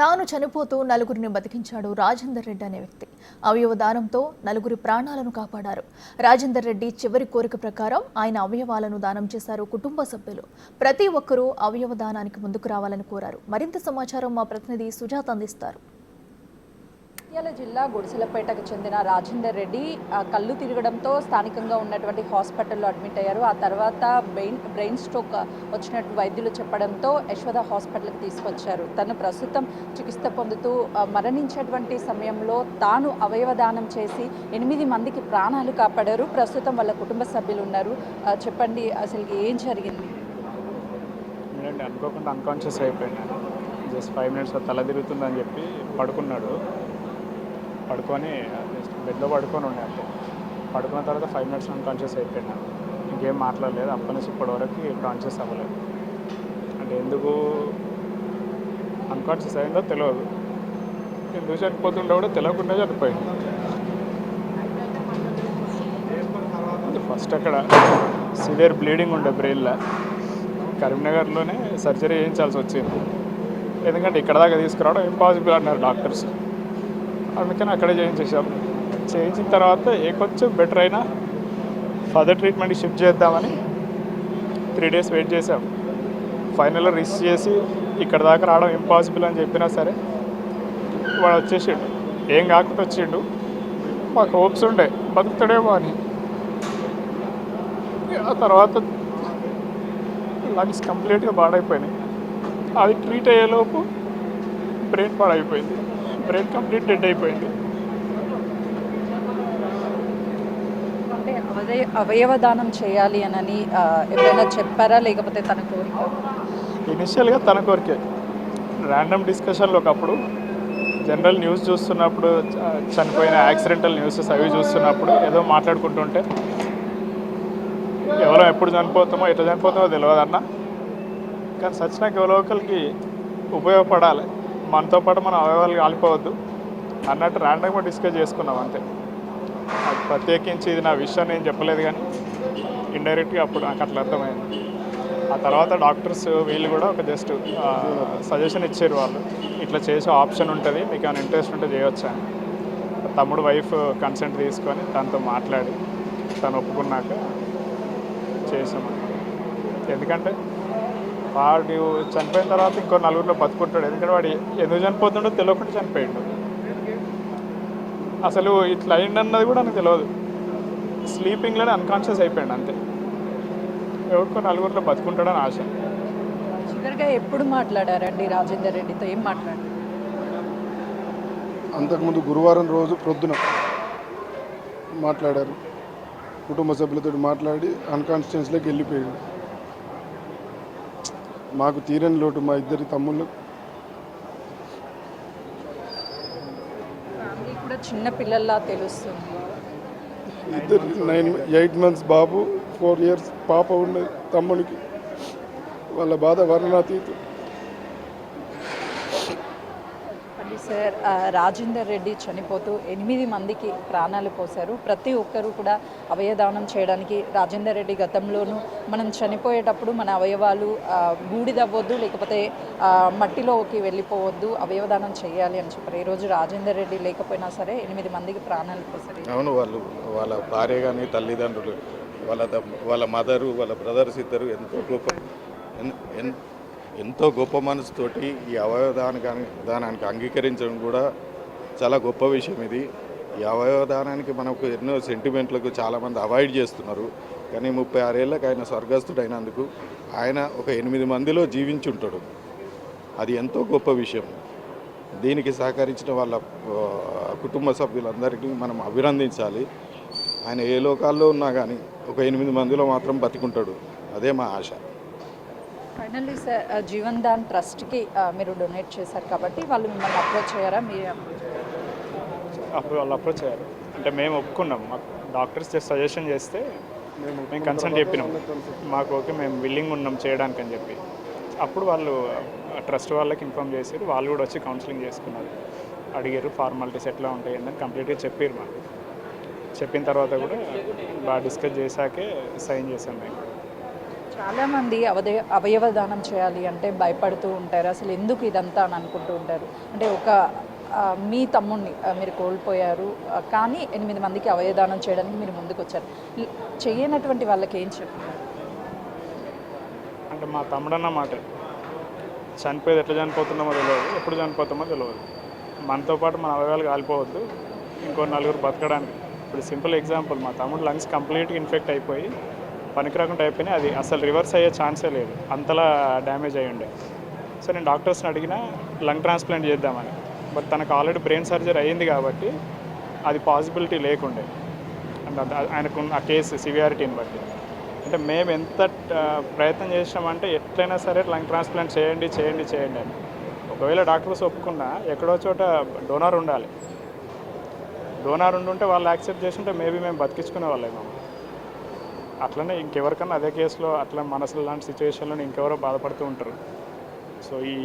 తాను చనిపోతూ నలుగురిని బతికించాడు రాజేందర్ రెడ్డి అనే వ్యక్తి. అవయవ దానంతో నలుగురి ప్రాణాలను కాపాడారు. రాజేందర్ రెడ్డి చివరి కోరిక ప్రకారం ఆయన అవయవాలను దానం చేశారు కుటుంబ సభ్యులు. ప్రతి ఒక్కరూ అవయవ దానానికి ముందుకు రావాలని కోరారు. మరింత సమాచారం మా ప్రతినిధి సుజాత అందిస్తారు. నంద్యాల జిల్లా గుడిసెలపేటకు చెందిన రాజేందర్ రెడ్డి కళ్ళు తిరగడంతో స్థానికంగా ఉన్నటువంటి హాస్పిటల్లో అడ్మిట్ అయ్యారు. ఆ తర్వాత బ్రెయిన్ స్ట్రోక్ వచ్చినట్టు వైద్యులు చెప్పడంతో యశోద హాస్పిటల్కి తీసుకొచ్చారు. తను ప్రస్తుతం చికిత్స పొందుతూ మరణించేటువంటి సమయంలో తాను అవయవదానం చేసి 8 మందికి ప్రాణాలు కాపాడారు. ప్రస్తుతం వాళ్ళ కుటుంబ సభ్యులు ఉన్నారు. చెప్పండి, అసలు ఏం జరిగింది? అనుకోకుండా అన్కాన్షియస్ అయిపోయినాను. జస్ట్ 5 మినిట్స్ తల తిరుగుతుందని చెప్పి పడుకొని బెడ్లో పడుకొని ఉండే. అంటే పడుకున్న తర్వాత 5 మినిట్స్ అన్కాన్షియస్ అయిపోయినాను. ఇంకేం మాట్లాడలేదు. అప్పటి నుంచి ఇప్పటి వరకు కాన్షియస్ అవ్వలేదు. అంటే ఎందుకు అన్కాన్షియస్ అయిందో తెలియదు, ఎందుకు చనిపోతుండో కూడా తెలియకుండా చనిపోయింది. ఫస్ట్ అక్కడ సివియర్ బ్లీడింగ్ ఉండే బ్రెయిన్లో. కరీంనగర్లోనే సర్జరీ చేయించాల్సి వచ్చింది. ఎందుకంటే ఇక్కడ దాకా తీసుకురావడం ఇంపాసిబుల్ అన్నారు డాక్టర్స్. అందుకని అక్కడే చేయించేసాం. చేయించిన తర్వాత కొంచెం బెటర్ అయినా ఫర్దర్ ట్రీట్మెంట్కి షిఫ్ట్ చేద్దామని 3 డేస్ వెయిట్ చేసాం. ఫైనల్గా రిస్క్ చేసి ఇక్కడ దాకా రావడం ఇంపాసిబుల్ అని చెప్పినా సరే వాడు వచ్చేసిండు. ఏం కాకుండా వచ్చిండు. మాకు హోప్స్ ఉండే బతుకుతాడేమో అని. ఆ తర్వాత లంగ్స్ కంప్లీట్గా పాడైపోయినాయి. అది ట్రీట్ అయ్యేలోపు బ్రెయిన్ పాడైపోయింది. బ్రెయిన్ కంప్లీట్ డెడ్ అయిపోయింది. అంటే అవయవదానం చేయాలి అని ఎవరైనా చెప్పారా, లేకపోతే తన కోరిక? ఇనిషియల్గా తన కోరికే. ర్యాండమ్ డిస్కషన్లో ఒకప్పుడు జనరల్ న్యూస్ చూస్తున్నప్పుడు, చనిపోయిన యాక్సిడెంటల్ న్యూసెస్ అవి చూస్తున్నప్పుడు ఏదో మాట్లాడుకుంటుంటే ఎవరో ఎప్పుడు చనిపోతామో ఎట్లా చనిపోతామో తెలియదు అన్న. కానీ సచ్చినాక ఎవరో ఒకరికి ఉపయోగపడాలి, మనతో పాటు మన అవయవాలు కాలిపోవద్దు అన్నట్టు ర్యాండమ్గా డిస్కస్ చేసుకున్నాం అంతే. అది ప్రత్యేకించి ఇది నా విషయం నేను చెప్పలేదు, కానీ ఇండైరెక్ట్గా అప్పుడు నాకు అట్లా అర్థమైంది. ఆ తర్వాత డాక్టర్స్ వీళ్ళు కూడా ఒక జస్ట్ సజెషన్ ఇచ్చారు. వాళ్ళు ఇట్లా చేసే ఆప్షన్ ఉంటుంది, మీకు ఏమైనా ఇంట్రెస్ట్ ఉంటే చేయొచ్చా అని. తమ్ముడు వైఫ్ కన్సెంట్ తీసుకొని తనతో మాట్లాడి తను ఒప్పుకున్నాక చేసాము. ఎందుకంటే వాడు చనిపోయిన తర్వాత ఇంకో 4గురిలో బతుకుంటాడు. ఎందుకంటే వాడు ఎందుకు చనిపోతుండో తెలియకుండా చనిపోయాడు. అసలు ఇట్లా అయిందన్నది కూడా నాకు తెలియదు. స్లీపింగ్లోనే అన్కాన్షియస్ అయిపోయాడు అంతే. ఎవరికో 4గురిలో బతుకుంటాడని ఆశ. చివరిగా ఎప్పుడు మాట్లాడారండి రాజేందర్ రెడ్డితో? ఏం మాట్లాడారు? అంతకుముందు గురువారం రోజు ప్రొద్దున మాట్లాడారు. కుటుంబ సభ్యులతో మాట్లాడి అన్కాన్షియస్లోకి వెళ్ళిపోయాడు. మాకు తీరని లోటు మా ఇద్దరి తమ్ముళ్ళు. ఫ్యామిలీ కూడా చిన్న పిల్లల్లా తెలుస్తుంది. 8 months బాబు, 4 years పాప ఉన్నది తమ్మునికి. వాళ్ళ బాధ వర్ణనాతీతం. సార్, రాజేందర్ రెడ్డి చనిపోతూ 8 మందికి ప్రాణాలు పోశారు. ప్రతి ఒక్కరూ కూడా అవయవదానం చేయడానికి రాజేందర్ రెడ్డి గతంలోనూ మనం చనిపోయేటప్పుడు మన అవయవాలు బూడిదవ్వద్దు, లేకపోతే మట్టిలోకి వెళ్ళిపోవద్దు, అవయవదానం చేయాలి అని చెప్పారు. ఈరోజు రాజేందర్ రెడ్డి లేకపోయినా సరే 8 మందికి ప్రాణాలు పోశారు. అవును, వాళ్ళ భార్య కానీ తల్లిదండ్రులు, వాళ్ళ మదరు, వాళ్ళ బ్రదర్స్ ఇద్దరు ఎంతో గొప్ప మనసుతోటి ఈ అవయవదానానికి అంగీకరించడం కూడా చాలా గొప్ప విషయం. ఇది ఈ అవయవదానానికి మనకు ఎన్నో సెంటిమెంట్లకు చాలామంది అవాయిడ్ చేస్తున్నారు. కానీ 36 ఏళ్ళకి ఆయన స్వర్గస్థుడైనందుకు ఆయన ఒక 8 మందిలో జీవించుంటాడు. అది ఎంతో గొప్ప విషయం. దీనికి సహకరించిన వాళ్ళ కుటుంబ సభ్యులందరికీ మనం అభినందించాలి. ఆయన ఏ లోకాల్లో ఉన్నా కానీ ఒక 8 మందిలో మాత్రం బతికుంటాడు. అదే మా ఆశ. ఫైనల్లీ సార్, జీవన్ దాన్ ట్రస్ట్కి మీరు డొనేట్ చేశారు కాబట్టి వాళ్ళు మిమ్మల్ని అప్రోచ్ అయ్యారా? మీరు వాళ్ళు అప్రోచ్ అయ్యారు. అంటే మేము ఒప్పుకున్నాం. మాకు డాక్టర్స్ సజెషన్ చేస్తే మేము కన్సల్ట్ చెప్పినాం. మాకు ఓకే, మేము విల్లింగ్ ఉన్నాం చేయడానికి అని చెప్పి. అప్పుడు వాళ్ళు ట్రస్ట్ వాళ్ళకి ఇన్ఫామ్ చేశారు. వాళ్ళు కూడా వచ్చి కౌన్సిలింగ్ చేసుకున్నారు. అడిగారు ఫార్మాలిటీస్ ఎట్లా ఉంటాయి అని కంప్లీట్గా చెప్పారు. మాకు చెప్పిన తర్వాత కూడా బాగా డిస్కస్ చేశాకే సైన్ చేశాం మేము. చాలామంది అవయవ దానం చేయాలి అంటే భయపడుతూ ఉంటారు. అసలు ఎందుకు ఇదంతా అని అనుకుంటూ ఉంటారు. అంటే మీ తమ్ముడిని మీరు కోల్పోయారు, కానీ 8 మందికి అవయవదానం చేయడానికి మీరు ముందుకు వచ్చారు. చేయనటువంటి వాళ్ళకి ఏం చెప్తారు? అంటే మా తమ్ముడన్న మాట చనిపోయేది ఎట్లా చనిపోతున్నామో తెలియదు, ఎప్పుడు చనిపోతామో తెలియదు. మనతో పాటు మన అవయవాలు కాలిపోవద్దు, ఇంకో 4 బతకడానికి. ఇప్పుడు సింపుల్ ఎగ్జాంపుల్, మా తమ్ముడు లంగ్స్ కంప్లీట్గా ఇన్ఫెక్ట్ అయిపోయి పనికి రాకుండా అయిపోయినాయి. అది అసలు రివర్స్ అయ్యే ఛాన్సే లేదు, అంతలా డ్యామేజ్ అయ్యి ఉండే. సో నేను డాక్టర్స్ని అడిగినా లంగ్ ట్రాన్స్ప్లాంట్ చేద్దామని, బట్ తనకు ఆల్రెడీ బ్రెయిన్ సర్జరీ అయ్యింది కాబట్టి అది పాసిబిలిటీ లేకుండే. అండ్ ఆయనకు ఆ కేసు సివియారిటీని బట్టి. అంటే మేము ఎంత ప్రయత్నం చేసినామంటే ఎట్లయినా సరే లంగ్ ట్రాన్స్ప్లాంట్ చేయండి చేయండి చేయండి అని. ఒకవేళ డాక్టర్స్ ఒప్పుకున్నా ఎక్కడో చోట డోనార్ ఉండాలి. డోనార్ ఉండుంటే వాళ్ళు యాక్సెప్ట్ చేస్తుంటే మేబీ మేము బతికించుకునే వాళ్ళేమో. అట్లనే ఇంకెవరికన్నా అదే కేసులో అట్లా మనసులో లాంటి సిచ్యువేషన్లో ఇంకెవరో బాధపడుతూ ఉంటారు. సో ఈ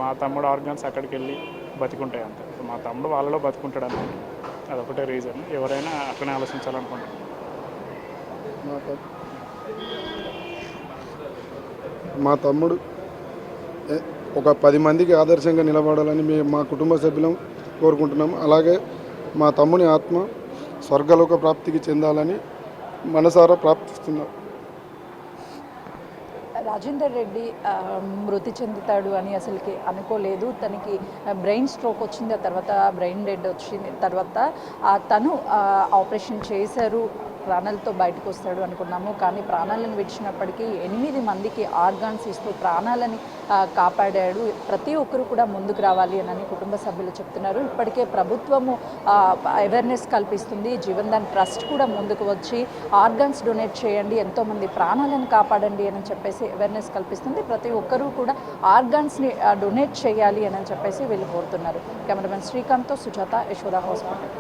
మా తమ్ముడు ఆర్గాన్స్ అక్కడికి వెళ్ళి బతికుంటాయి అంతే. మా తమ్ముడు వాళ్ళలో బతుకుంటాడు అన్నమాట. అదొకటే రీజన్. ఎవరైనా అట్లనే ఆలోచించాలనుకుంటారు. మా తమ్ముడు ఒక 10 మందికి ఆదర్శంగా నిలబడాలని మేము మా కుటుంబ సభ్యులం కోరుకుంటున్నాము. అలాగే మా తమ్ముని ఆత్మ స్వర్గలోక ప్రాప్తికి చెందాలని మనసారా ప్రార్థిస్తున్నాం. రాజేందర్ రెడ్డి మృతి చెందుతాడు అని అసలుకి అనుకోలేదు. తనకి బ్రెయిన్ స్ట్రోక్ వచ్చింది, ఆ తర్వాత బ్రెయిన్ డెడ్ వచ్చింది, తర్వాత తను ఆపరేషన్ చేశారు, ప్రాణాలతో బయటకు వస్తాడు అనుకున్నాము. కానీ ప్రాణాలను విడిచినప్పటికీ 8 మందికి ఆర్గాన్స్ ఇస్తూ ప్రాణాలని కాపాడాడు. ప్రతి ఒక్కరు కూడా ముందుకు రావాలి అని కుటుంబ సభ్యులు చెప్తున్నారు. ఇప్పటికే ప్రభుత్వము అవేర్నెస్ కల్పిస్తుంది. జీవన్దాన్ ట్రస్ట్ కూడా ముందుకు వచ్చి ఆర్గాన్స్ డొనేట్ చేయండి, ఎంతోమంది ప్రాణాలను కాపాడండి అని చెప్పేసి అవేర్నెస్ కల్పిస్తుంది. ప్రతి ఒక్కరూ కూడా ఆర్గాన్స్ని డొనేట్ చేయాలి అని చెప్పేసి వీళ్ళు కోరుతున్నారు. కెమెరామెన్ శ్రీకాంత్తో సుజాత, యశోద హాస్పిటల్.